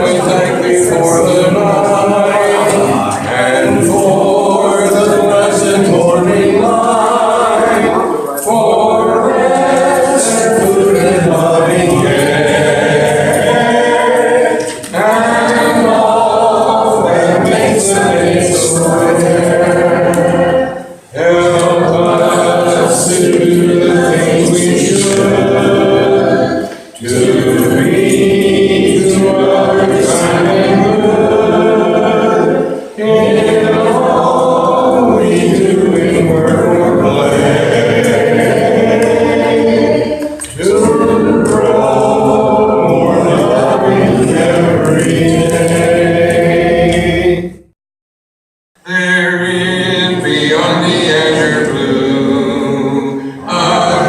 we thank thee for the night and for the blessed morning light, for rest and food and loving care, and all that makes the day square. Help us to do the things we should, to be to others kind and good, in all we do in word or play, to grow more loving every day. Therein beyond the azure blue, a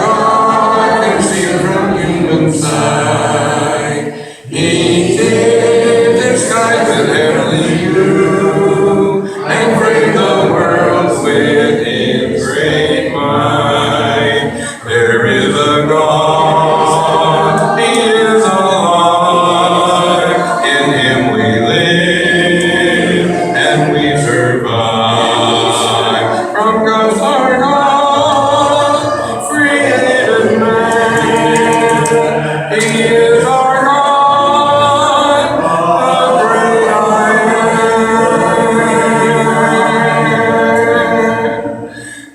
God concealed from human sight, He did the skies with heavenly hue, and framed the world with His great might. There is a God, He is alive, in Him we live, and we survive. From God's our God, created man, He is our God, the great I am.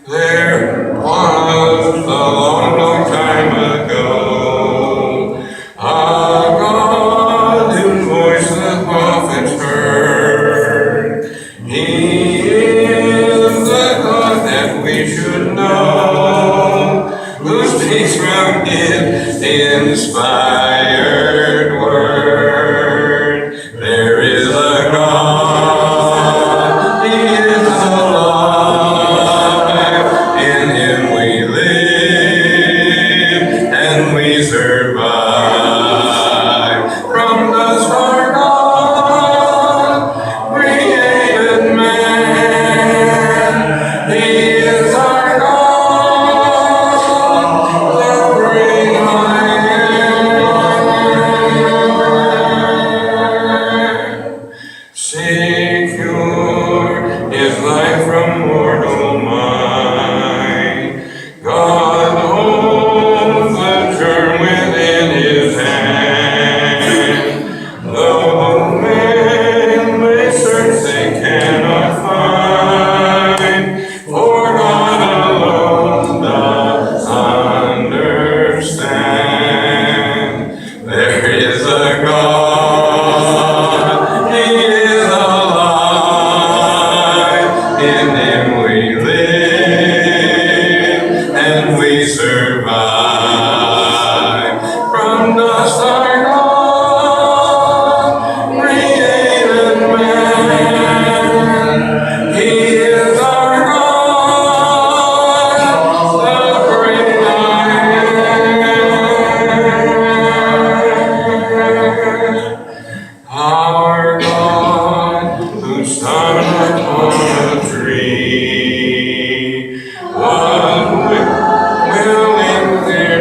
There was a long, long time ago a God whose voice the prophets heard. He is the God that we should know, who speaks from His inspired word. There is a God, He is alive, in Him we live, and we survive. From the start God created man, He is our God, the great I am. Secure is life from mortal mind. God holds the germ within His hand. Though men may search, they cannot find, for God alone does understand. There is a God, He is alive, in Him we live, and we survive. From dust our God created man, He is our God, the great I am. Our God, who hung upon a tree, was willing there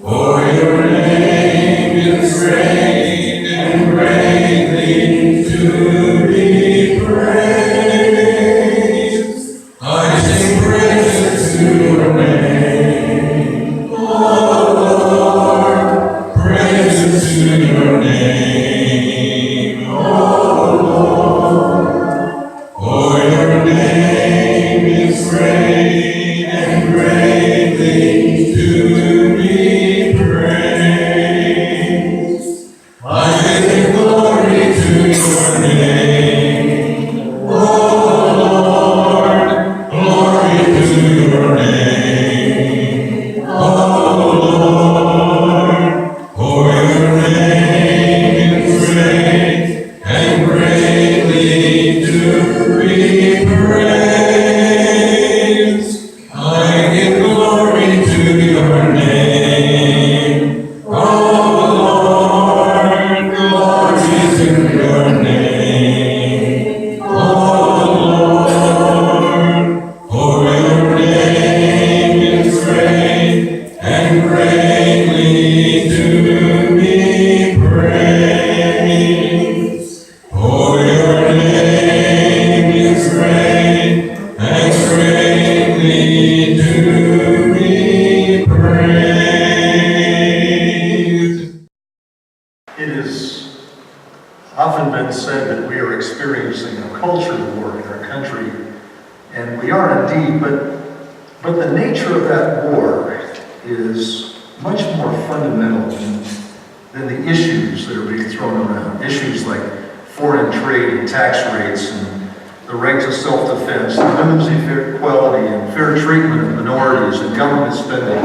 For your name is great. It has often been said that we are experiencing a culture war in our country, and we are indeed, but the nature of that war is much more fundamental than the issues that are being thrown around. Issues like foreign trade and tax rates and the right to self-defense, and women's equality and fair treatment of minorities and government spending.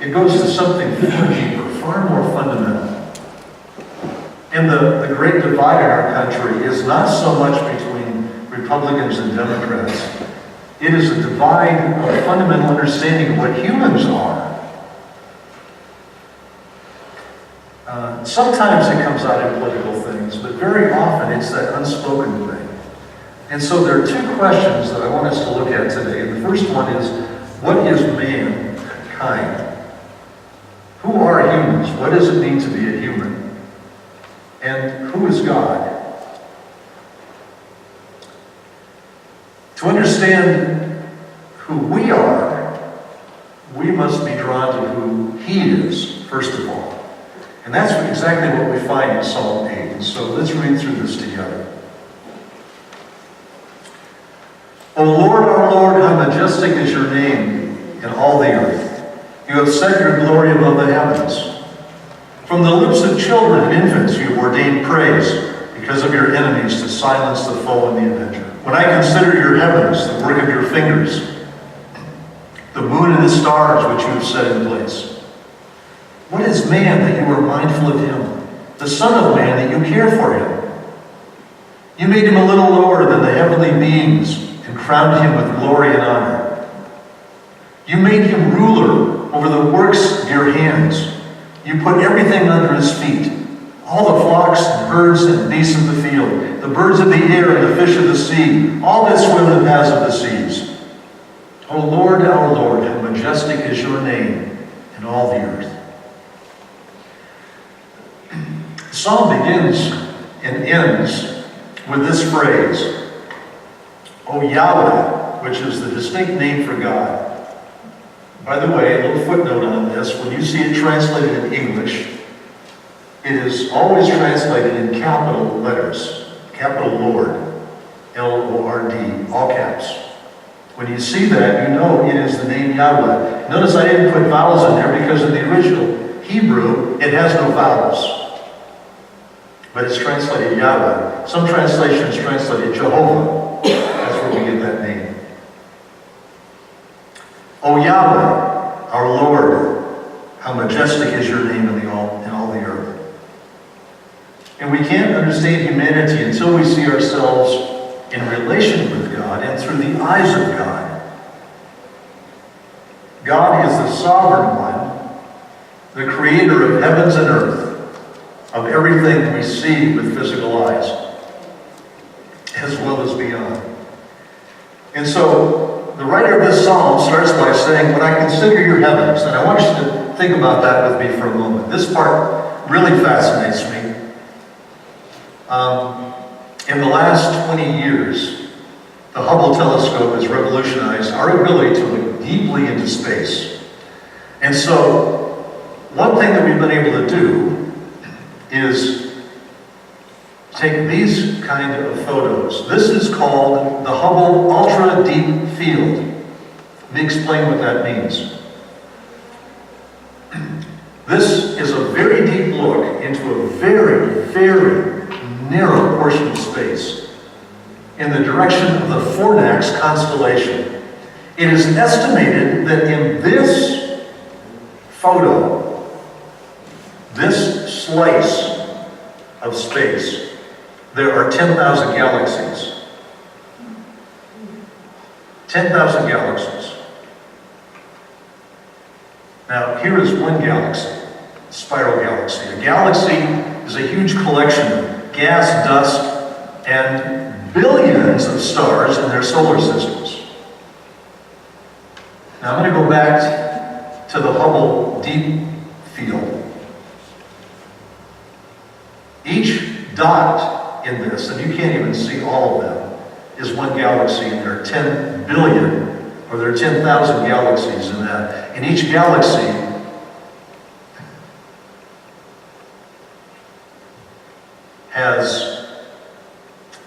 It goes to something far deeper, far more fundamental. And the great divide in our country is not so much between Republicans and Democrats. It is a divide of fundamental understanding of what humans are. Sometimes it comes out in political things, but very often it's that unspoken thing. And so there are two questions that I want us to look at today. And the first one is, what is mankind? Who are humans? What does it mean to be a human? And who is God? To understand who we are, we must be drawn to who He is, first of all. And that's exactly what we find in Psalm 8. And so let's read through this together. O Lord, our Lord, how majestic is your name in all the earth. You have set your glory above the heavens. From the lips of children and infants you have ordained praise because of your enemies to silence the foe and the avenger. When I consider your heavens, the work of your fingers, the moon and the stars which you have set in place. What is man that you are mindful of him? The Son of Man that you care for him? You made him a little lower than the heavenly beings and crowned him with glory and honor. You made him ruler over the works of your hands. You put everything under his feet, all the flocks and birds and beasts of the field, the birds of the air and the fish of the sea, all that swim in the paths of the seas. O Lord, our Lord, how majestic is your name in all the earth. The psalm begins and ends with this phrase, O Yahweh, which is the distinct name for God. By the way, a little footnote on this, when you see it translated in English, it is always translated in capital letters, capital Lord, L-O-R-D, all caps. When you see that, you know it is the name Yahweh. Notice I didn't put vowels in there because in the original Hebrew, it has no vowels. But it's translated Yahweh. Some translations translate it Jehovah. That's where we get that name. O Yahweh, our Lord, how majestic is your name in all the earth. And we can't understand humanity until we see ourselves in relation with God and through the eyes of God. God is the sovereign one, the creator of heavens and earth, of everything we see with physical eyes, as well as beyond. And so, the writer of this psalm starts by saying, when I consider your heavens, and I want you to think about that with me for a moment. This part really fascinates me. In the last 20 years, the Hubble telescope has revolutionized our ability to look deeply into space. And so, one thing that we've been able to do is take these kind of photos. This is called the Hubble Ultra Deep Field. Let me explain what that means. This is a very deep look into a very, very narrow portion of space in the direction of the Fornax constellation. It is estimated that in this photo, this slice of space, there are 10,000 galaxies. 10,000 galaxies. Now, here is one galaxy, a spiral galaxy. A galaxy is a huge collection of gas, dust, and billions of stars in their solar systems. Now, I'm going to go back to the Hubble Deep Field. Each dot in this, and you can't even see all of them, is one galaxy, and there are 10 billion, or there are 10,000 galaxies in that. In each galaxy, has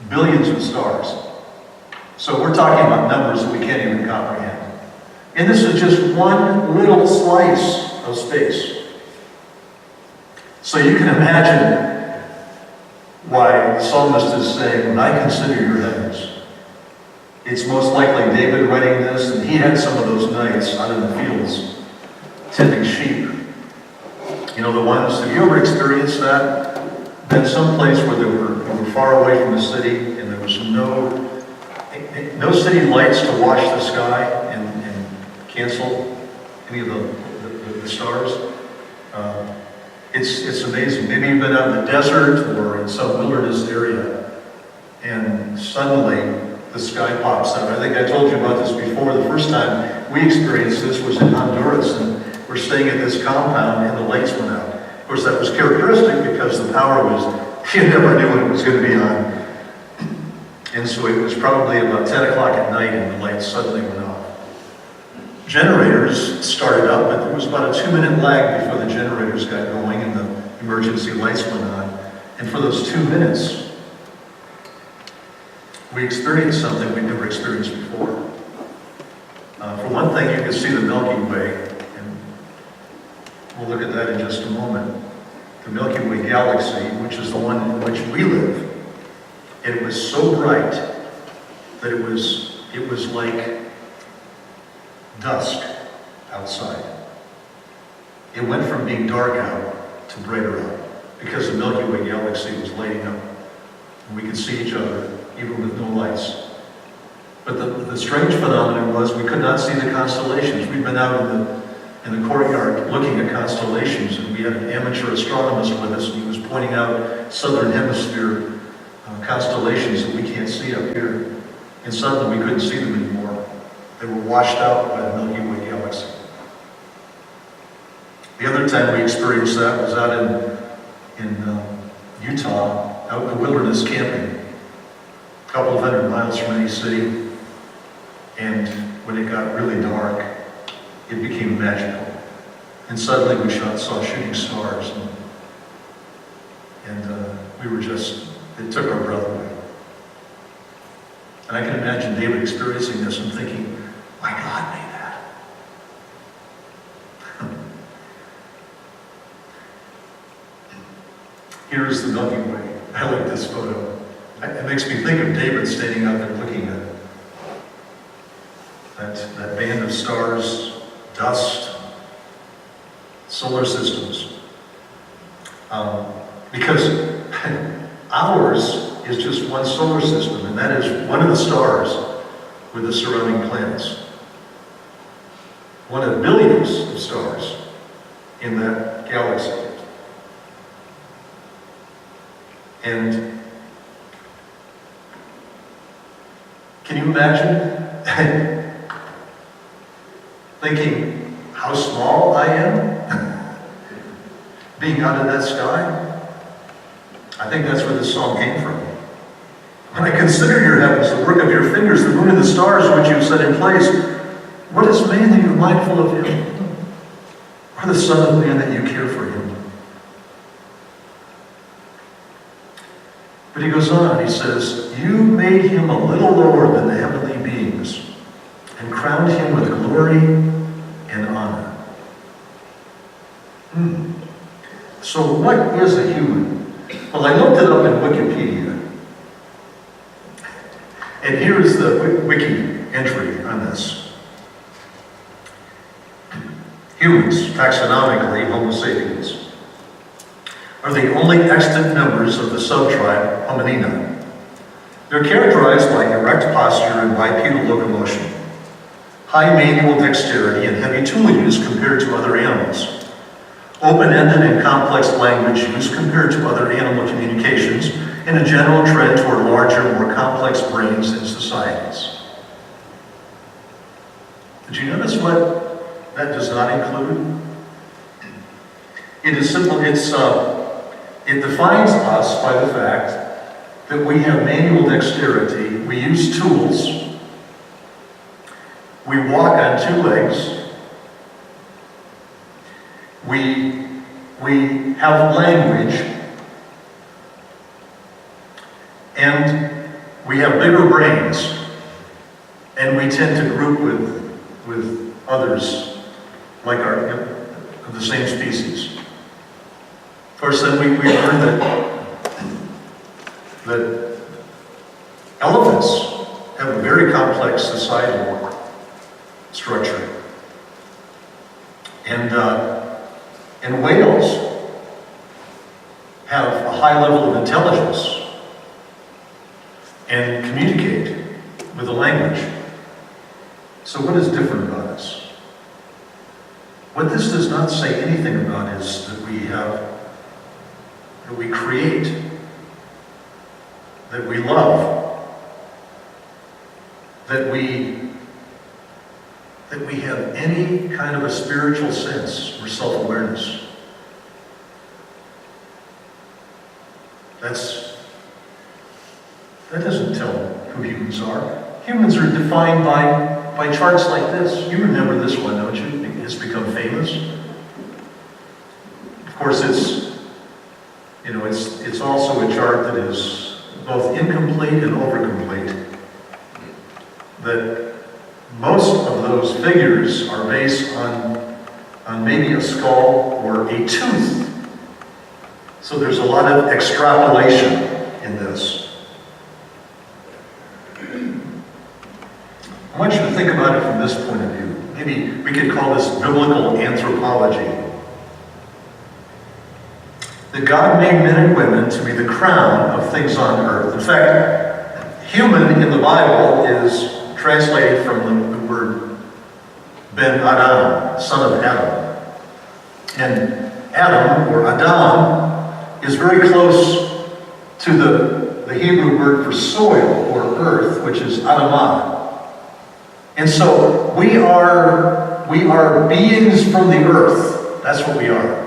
billions of stars. So we're talking about numbers that we can't even comprehend. And this is just one little slice of space. So you can imagine why the psalmist is saying, when I consider your heavens. It's most likely David writing this, and he had some of those nights out in the fields tending sheep. You know, the ones, have you ever experienced that? Been someplace where you were far away from the city, and there was no city lights to wash the sky and cancel any of the stars. It's amazing. Maybe you've been out in the desert or in some wilderness area, and suddenly the sky pops out. I think I told you about this before. The first time we experienced this was in Honduras, and we're staying at this compound, and the lights went out. Of course, that was characteristic because the power was, you never knew when it was going to be on. And so it was probably about 10 o'clock at night, and the lights suddenly went off. Generators started up, but there was about a 2-minute lag before the generators got going and the emergency lights went on. And for those 2 minutes, we experienced something we'd never experienced before. For one thing, you could see the Milky Way, and we'll look at that in just a moment. The Milky Way galaxy, which is the one in which we live, it was so bright that it was like dusk outside. It went from being dark out to brighter out because the Milky Way galaxy was lighting up, and we could see each other even with no lights. But the strange phenomenon was we could not see the constellations. We'd been out in the courtyard looking at constellations, and we had an amateur astronomist with us, and he was pointing out southern hemisphere constellations that we can't see up here. And suddenly we couldn't see them anymore. They were washed out by the Milky Way galaxy. The other time we experienced that was out in Utah, out in the wilderness camping, a couple of 100 miles from any city. And when it got really dark, it became magical. And suddenly we saw shooting stars, and we were just, it took our breath away. And I can imagine David experiencing this and thinking, my God made that. Here's the Milky Way. I like this photo. It makes me think of David standing out there looking at it. That band of stars, dust, solar systems. Because ours is just one solar system, and that is one of the stars with the surrounding planets. One of billions of stars in that galaxy. And can you imagine thinking how small I am being out in that sky? I think that's where this song came from. When I consider your heavens, the work of your fingers, the moon and the stars which you have set in place, what is man that you are mindful of him? Or the son of man that you care for him? But he goes on, he says, you made him a little lower than the heavenly beings and crowned him with glory and honor. So what is a human? Well, I looked it up in Wikipedia. And here is the wiki entry on this. Humans, taxonomically, Homo sapiens, are the only extant members of the subtribe Hominina. They're characterized by erect posture and bipedal locomotion, high manual dexterity, and heavy tool use compared to other animals, open-ended and complex language use compared to other animal communications, and a general trend toward larger, more complex brains in societies. Did you notice what that does not include? It is simple. It defines us by the fact that we have manual dexterity, we use tools, we walk on 2 legs, we have language, And we have bigger brains, and we tend to group with others like of the same species. Of course, then we learn that elephants have a very complex societal structure. And whales have a high level of intelligence and communicate with a language. So what is different about us? What this does not say anything about is that we create, that we love, that we have any kind of a spiritual sense or self-awareness. That doesn't tell who humans are. Humans are defined by charts like this. You remember this one, don't you? It's become famous. Of course, it's also a chart that is both incomplete and overcomplete. That most of those figures are based on maybe a skull or a tooth. So there's a lot of extrapolation in this. I want you to think about it from this point of view. Maybe we could call this biblical anthropology. That God made men and women to be the crown of things on earth. In fact, human in the Bible is translated from the word Ben Adam, son of Adam. And Adam, or Adam, is very close to the Hebrew word for soil or earth, which is Adamah. And so we are beings from the earth. That's what we are.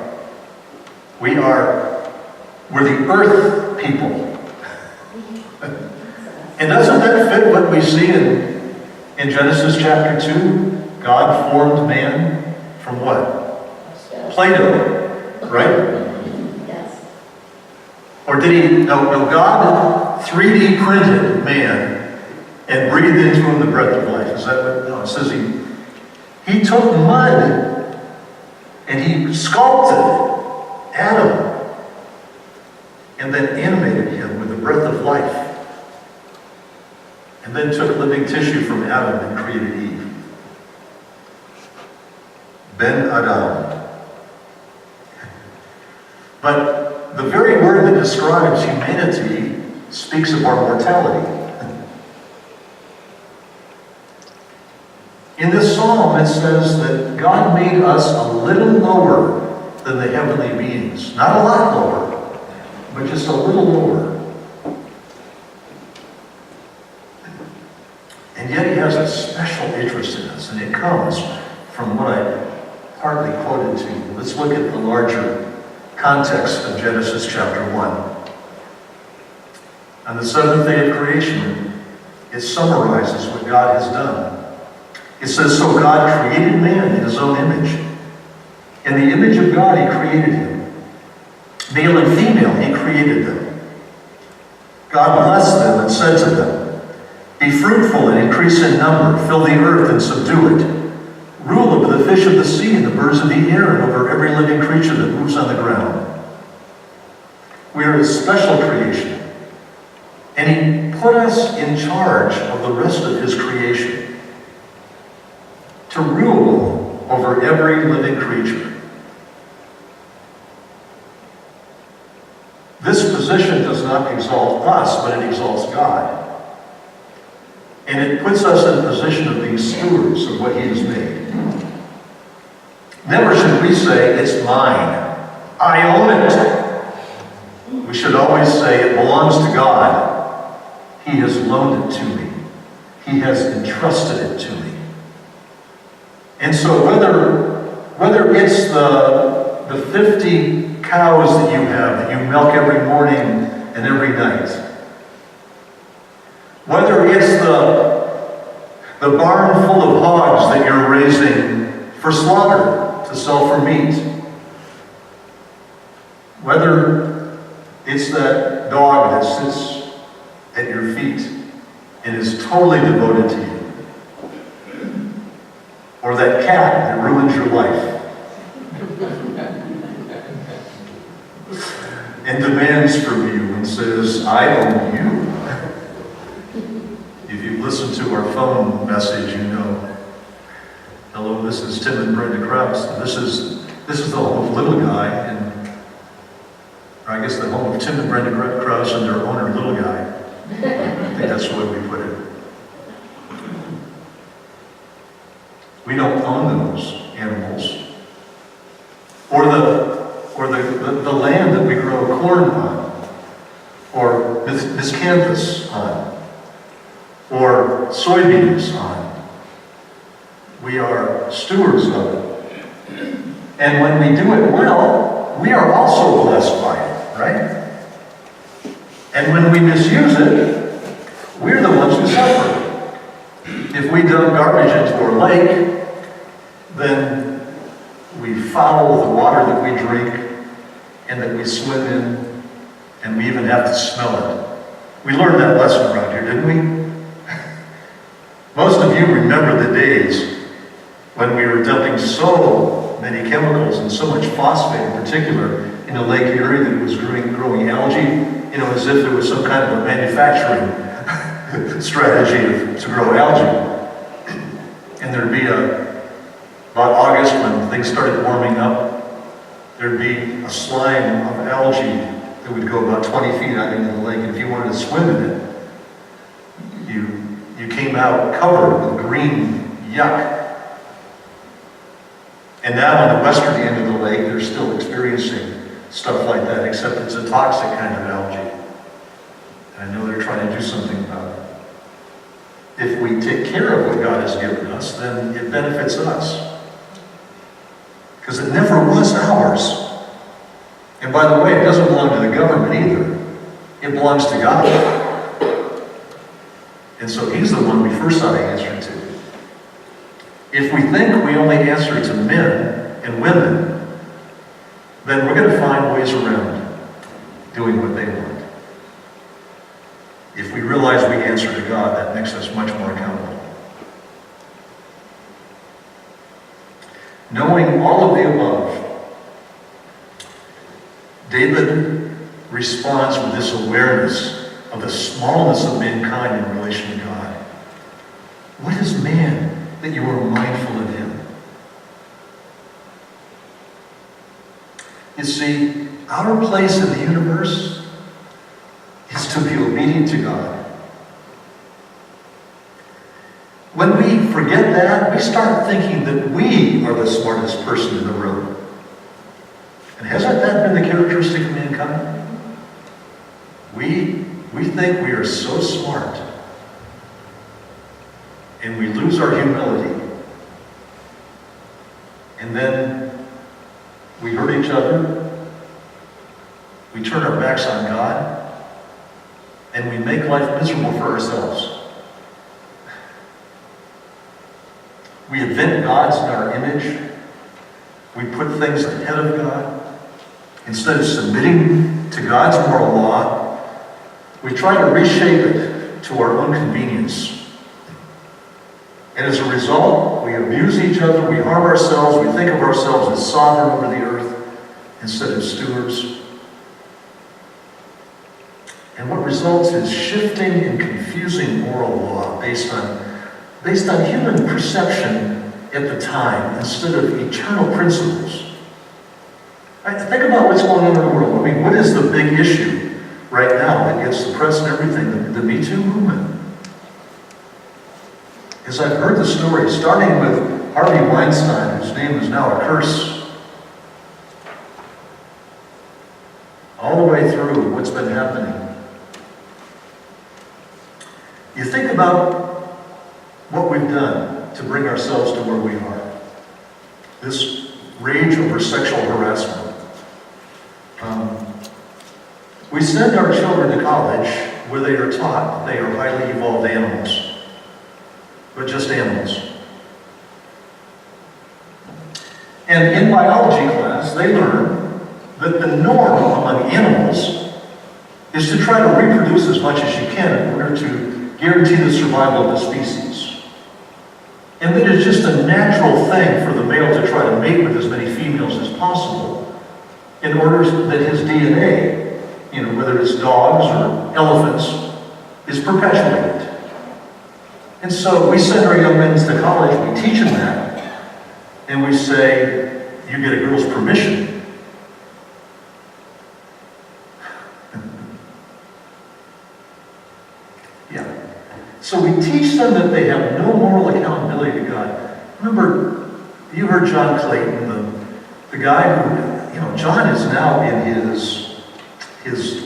We're the earth people. And doesn't that fit what we see in Genesis chapter 2? God formed man from what? Play-Doh, right? Yes. Or did he? No, God 3D printed man and breathed into him the breath of life. Is that what? No, it says he took mud and he sculpted Adam and then animated him with the breath of life. And then took living tissue from Adam and created Eve. Ben Adam. But the very word that describes humanity speaks of our mortality. In this psalm, it says that God made us a little lower than the heavenly beings. Not a lot lower, but just a little lower. And yet he has a special interest in us, and it comes from what I partly quoted to you. Let's look at the larger context of Genesis chapter 1. On the seventh day of creation, it summarizes what God has done. It says, so God created man in his own image. In the image of God he created him. Male and female he created them. God blessed them and said to them, be fruitful and increase in number, fill the earth and subdue it. Rule over the fish of the sea and the birds of the air and over every living creature that moves on the ground. We are his special creation. And he put us in charge of the rest of his creation. To rule over every living creature. This position does not exalt us, but it exalts God. And it puts us in a position of being stewards of what he has made. Never should we say, it's mine. I own it. We should always say, it belongs to God. He has loaned it to me. He has entrusted it to me. And so whether it's the 50 cows that you have, that you milk every morning and every night, whether it's the barn full of hogs that you're raising for slaughter to sell for meat, whether it's that dog that sits at your feet and is totally devoted to you. Or that cat that ruins your life and demands from you and says, I own you. If you've listened to our phone message, you know. Hello, this is Tim and Brenda Krause. This is the home of Little Guy, or I guess the home of Tim and Brenda Krause and their owner, Little Guy. I think that's the way we put it. We don't own those animals. Or the land that we grow corn on, or miscanthus on, or soybeans on. We are stewards of it. And when we do it well, we are also blessed by it, right? And when we misuse it, we're the ones who suffer. If we dump garbage into our lake, then we foul the water that we drink and that we swim in, and we even have to smell it. We learned that lesson around here, didn't we? Most of you remember the days when we were dumping so many chemicals and so much phosphate in particular in a lake area that was growing algae, as if there was some kind of a manufacturing strategy to grow algae. And there'd be about August, when things started warming up, there'd be a slime of algae that would go about 20 feet out into the lake. And if you wanted to swim in it, you came out covered with green yuck. And now on the western end of the lake, they're still experiencing stuff like that, except it's a toxic kind of algae. And I know they're trying to do something about it. If we take care of what God has given us, then it benefits us. Because it never was ours. And by the way, it doesn't belong to the government either. It belongs to God. And so He's the one we first ought to answer to. If we think we only answer to men and women, then we're going to find ways around doing what they want. If we realize we answer to God, that makes us much more accountable. Knowing all of the above, David responds with this awareness of the smallness of mankind in relation to God. What is man that you are mindful of him? You see, our place in the universe is to be obedient to God. When we forget that, we start thinking that we are the smartest person in the room. And hasn't that been the characteristic of mankind? We think we are so smart. And we lose our humility. And then we hurt each other. We turn our backs on God. And we make life miserable for ourselves. We invent gods in our image. We put things ahead of God. Instead of submitting to God's moral law, we try to reshape it to our own convenience. And as a result, we abuse each other, we harm ourselves, we think of ourselves as sovereign over the earth instead of stewards. And what results is shifting and confusing moral law based on human perception at the time instead of eternal principles. Think about what's going on in the world. I mean, what is the big issue right now that gets the press and everything? The Me Too movement. As I've heard the story, starting with Harvey Weinstein, whose name is now a curse, all the way through what's been happening. You think about what we've done to bring ourselves to where we are. This rage over sexual harassment. We send our children to college where they are taught they are highly evolved animals. But just animals. And in biology class, they learn that the norm among animals is to try to reproduce as much as you can in order to guarantee the survival of the species. And that it's just a natural thing for the male to try to mate with as many females as possible in order that his DNA, whether it's dogs or elephants, is perpetuated. And so we send our young men to college, we teach them that, and we say, you get a girl's permission. Yeah. So we teach them that they have no moral accountability to God. Remember, you heard John Clayton, the guy who, John is now in his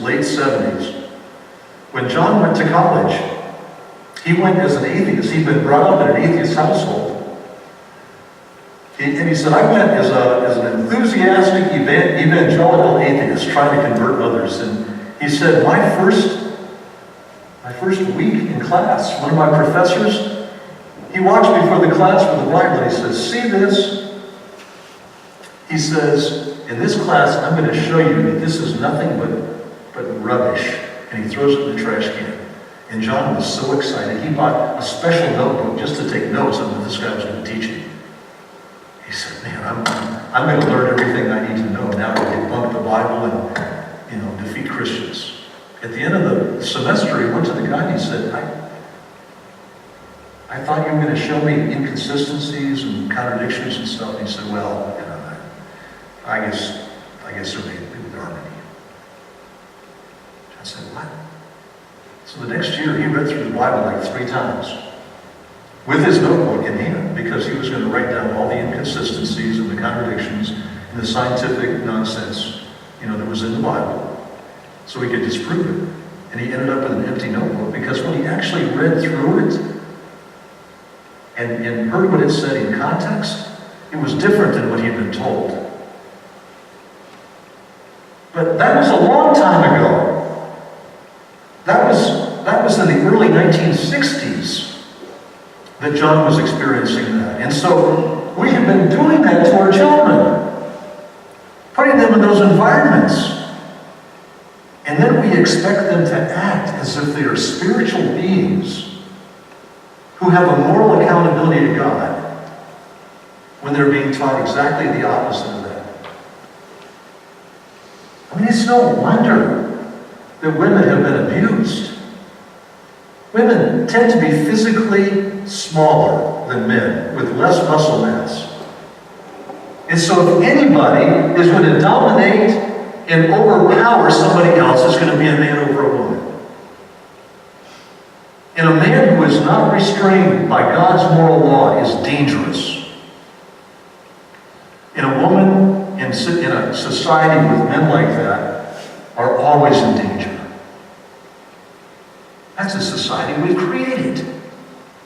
late 70s. When John went to college, he went as an atheist. He'd been brought up in an atheist household. And he said, I went as an enthusiastic evangelical atheist trying to convert others. And he said, my first week in class, one of my professors, he watched me for the class for the Bible, and he says, see this? He says, in this class, I'm going to show you that this is nothing but rubbish. And he throws it in the trash can. And John was so excited, he bought a special notebook just to take notes on what this guy was going to teach him. He said, man, I'm going to learn everything I need to know now to debunk the Bible and defeat Christians. At the end of the semester, he went to the guy and he said, I thought you were going to show me inconsistencies and contradictions and stuff. And he said, well, I guess there aren't any. I said, what? So the next year, he read through the Bible like 3 times with his notebook in hand because he was going to write down all the inconsistencies and the contradictions and the scientific nonsense, that was in the Bible so he could disprove it. And he ended up with an empty notebook because when he actually read through it and heard what it said in context, it was different than what he had been told. But that was a long time ago. That was in the early 1960s that John was experiencing that. And so we have been doing that to our children, putting them in those environments. And then we expect them to act as if they are spiritual beings who have a moral accountability to God when they're being taught exactly the opposite of that. I mean, it's no wonder that women have been abused. Women tend to be physically smaller than men with less muscle mass. And so if anybody is going to dominate and overpower somebody else, it's going to be a man over a woman. And a man who is not restrained by God's moral law is dangerous. And a woman in a society with men like that are always in danger. That's the society we've created.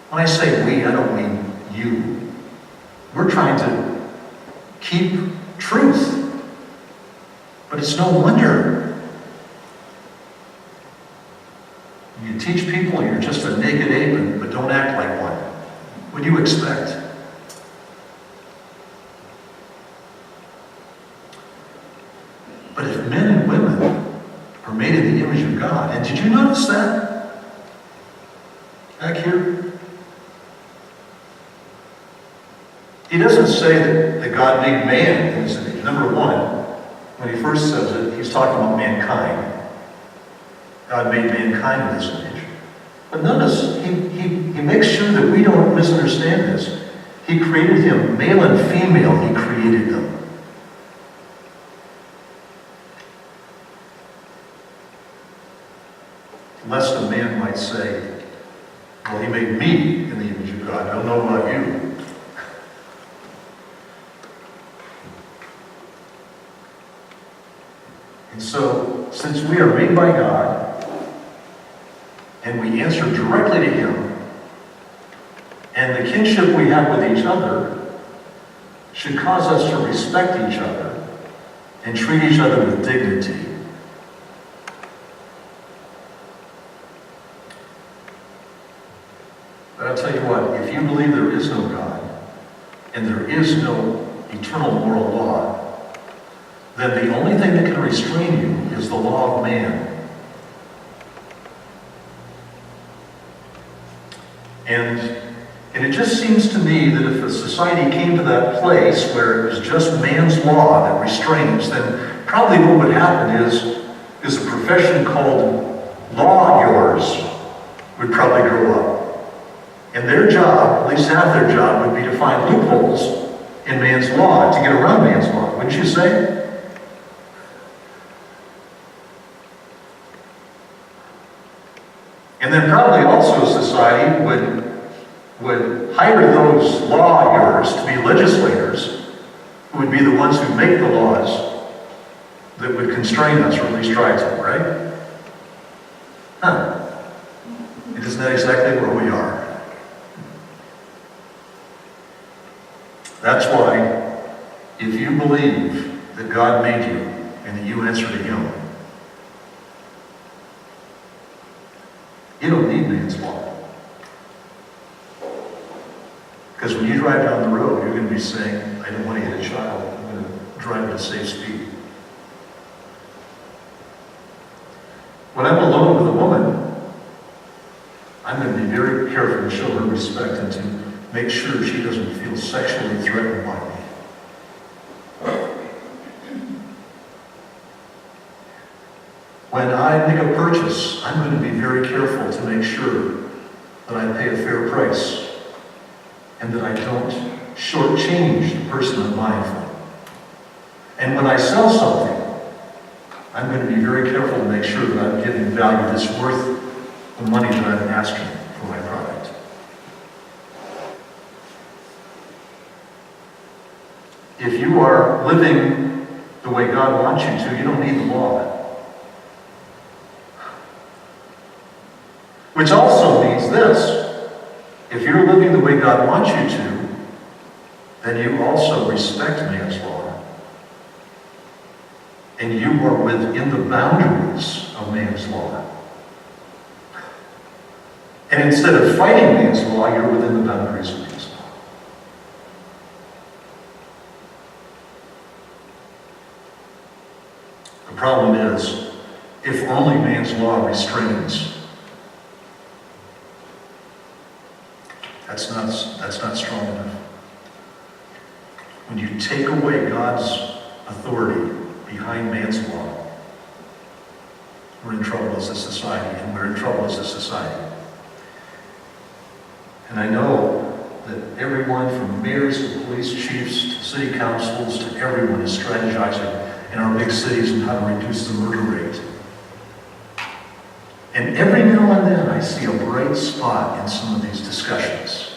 When I say we, I don't mean you. We're trying to keep truth. But it's no wonder. You teach people you're just a naked ape, but don't act like one. What do you expect? But if men and women are made in the image of God, and did you notice that? Back here? He doesn't say that God made man in his image. Number one, when he first says it, he's talking about mankind. God made mankind in his image. But notice, he makes sure that we don't misunderstand this. He created him, male and female, he created them. Lest a man might say, well, he made me in the image of God. I don't know about you. And so, since we are made by God, and we answer directly to Him, and the kinship we have with each other should cause us to respect each other and treat each other with dignity. But I'll tell you what, if you believe there is no God, and there is no eternal moral law, then the only thing that can restrain you is the law of man. And it just seems to me that if a society came to that place where it was just man's law that restrains, then probably what would happen is a profession called lawyers would probably grow up. And their job, at least half their job, would be to find loopholes in man's law, to get around man's law, wouldn't you say? And then probably also a society would hire those lawyers to be legislators, who would be the ones who make the laws that would constrain us, or at least try to, right? Isn't that exactly where we are? That's why, if you believe that God made you and that you answer to Him, you don't need man's law. Because when you drive down the road, you're going to be saying, I don't want to hit a child. I'm going to drive at a safe speed. When I'm alone with a woman, I'm going to be very careful to show her respect and to make sure she doesn't feel sexually threatened by me. When I make a purchase, I'm going to be very careful to make sure that I pay a fair price and that I don't shortchange the person I'm buying from. And when I sell something, I'm going to be very careful to make sure that I'm giving value that's worth the money that I'm asking for my product. If you are living the way God wants you to, you don't need the law. Which also means this: if you're living the way God wants you to, then you also respect man's law. And you are within the boundaries of man's law. And instead of fighting man's law, you're within the boundaries of man's law. The problem is, if only man's law restrains, that's not strong enough. When you take away God's authority behind man's law, we're in trouble as a society, and we're in trouble as a society. And I know that everyone from mayors to police chiefs to city councils to everyone is strategizing in our big cities on how to reduce the murder rate. And every now and then I see a bright spot in some of these discussions.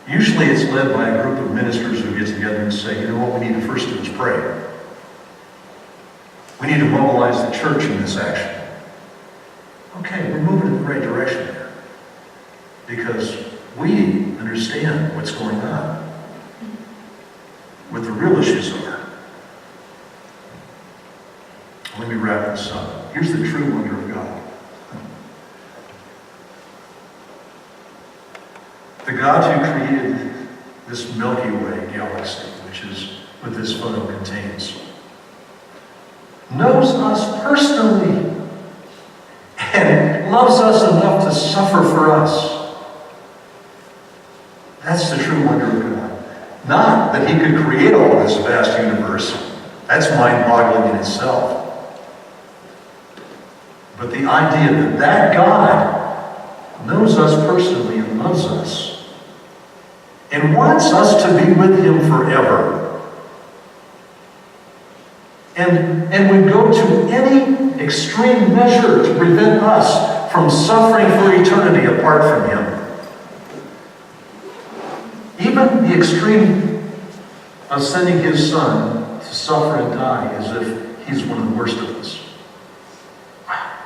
Usually it's led by a group of ministers who get together and say, you know what we need to first do is pray. We need to mobilize the church in this action. Okay, we're moving in the right direction there. Because we understand what's going on, what the real issues are. Let me wrap this up. Here's the true wonder of God. The God who created this Milky Way galaxy, which is what this photo contains, knows us personally and loves us enough to suffer for us. That's the true wonder of God. Not that He could create all this vast universe. That's mind-boggling in itself. But the idea that God knows us personally and loves us and wants us to be with Him forever, and would go to any extreme measure to prevent us from suffering for eternity apart from Him. Even the extreme of sending His Son to suffer and die as if He's one of the worst of us. Wow.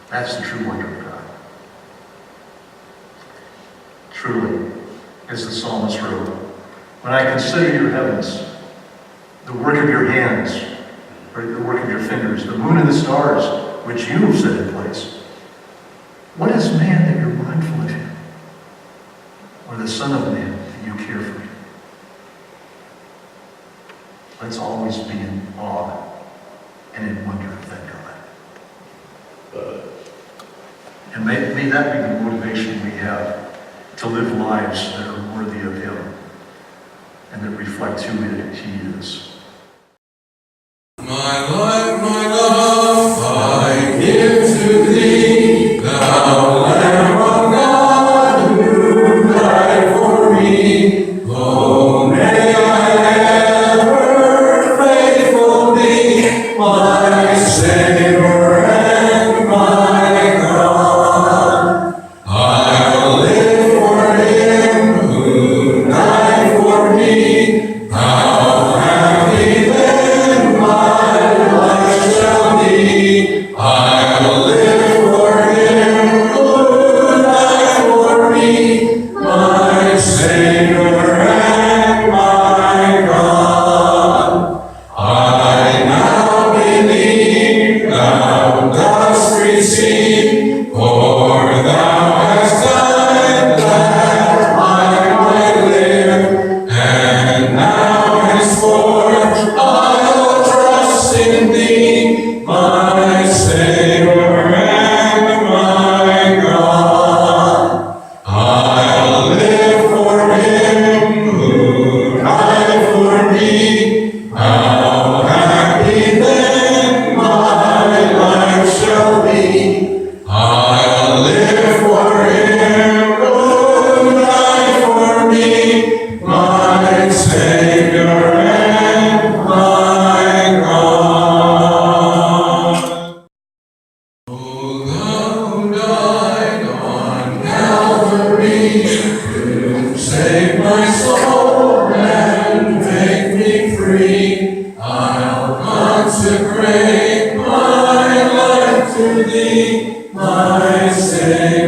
That's the true wonder of God. Truly, as the psalmist wrote, when I consider your heavens, the work of your hands, or the work of your fingers, the moon and the stars, which you have set in place, what is man that you're mindful of him? Or the Son of Man that you care for him? Let's always be in awe and in wonder of that God. And And may that be the motivation we have to live lives that are worthy of Him and that reflect who He is. My life, my love, I give to Thee, Thou Lamb of God, who died for me. Oh, may I ever faithful be, my Savior and my God. I'll live for Him who died for me. How happy then my life shall be. I'll live for Him who died for me, my Savior and my God. I now believe Thou dost receive, for Thou hast died that I might live, and now henceforth I'll trust in Thee, my Savior and my God. I'll live for Him who died for me. How happy then my life shall be. I'll live for Him who died for me, my Savior and my God. Oh, Thou who died on Calvary to save my soul and make me free, I'll consecrate my life to Thee, my Savior.